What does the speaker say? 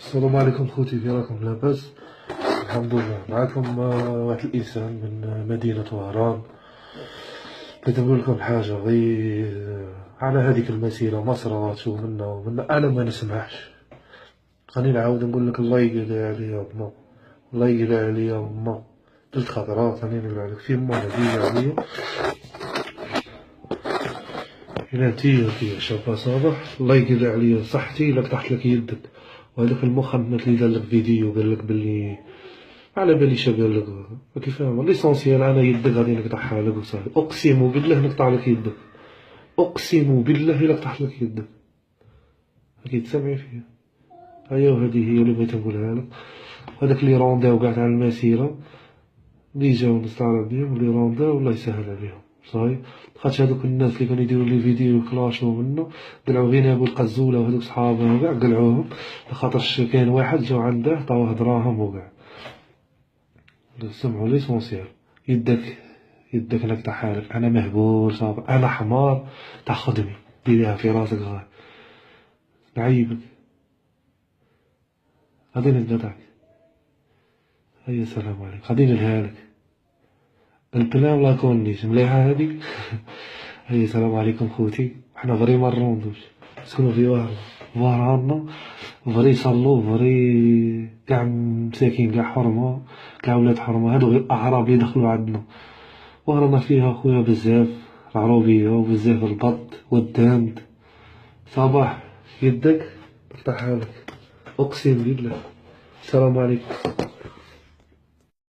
السلام عليكم خوتي، كي راكم؟ لاباس؟ الحمد لله. معكم واحد الانسان من مدينة وهران. بغيت نقول لكم حاجة غير على هذيك المسيرة ما صرات ومنا انا ما نسمعش. غادي نعاود نقول لك الله يقلع عليا بما، الله يقلع عليا بما. 3 خطرات راني نقول عليك في ما هدية عليا. إلا انتي شابة صباح، الله يقلع عليا صحتي إلا قطعت لك يدك. وهذاك المخنث اللي دار لك فيديو قال لك بلي على باليش قال لك راكي فاهم ليسونسيال، انا يدك غادي نقطعها لك وصافي. اقسم بالله نقطع لك يدك، اقسم بالله الا قطعت لك يدك. راكي تسمعي فيا؟ هيا وهذه هي اللي بغيت نقولها لك. هذاك اللي رونداو كاع تاع المسيره اللي جاو نستعرض بهم، اللي رونداو الله يسهل عليهم صاي. خاطش هذوك الناس اللي كانوا يديروا لي فيديو كلاشو منه قلعوا غير ابو القزوله وهذوك صحابه وكاع قلعوهم، لخاطرش كاين واحد جاو عنده عطاوه دراهم وكاع. سمعوا ليسونسيال. يدك يدك نقطعها لك. انا مهبول صافي، انا حمار تاع خدمي. ديريها في راسك غير نعيبك. غادي نقطعك. هيا السلام عليكم. غادي نديرها لك البلا ولا كورنيش مليحه هذيك. هيا السلام عليكم خوتي. حنا فري ما نروندوش، نسكنو في وهران فري يصلو فري كاع مساكين كاع حرمه كاع ولاد حرمه. هادو غير الاعراب اللي دخلوا عندنا. ورانا فيها خويا بزاف العروبيه وبزاف البط والداند. صباح يدك نقطعها لك اقسم بالله. السلام عليكم.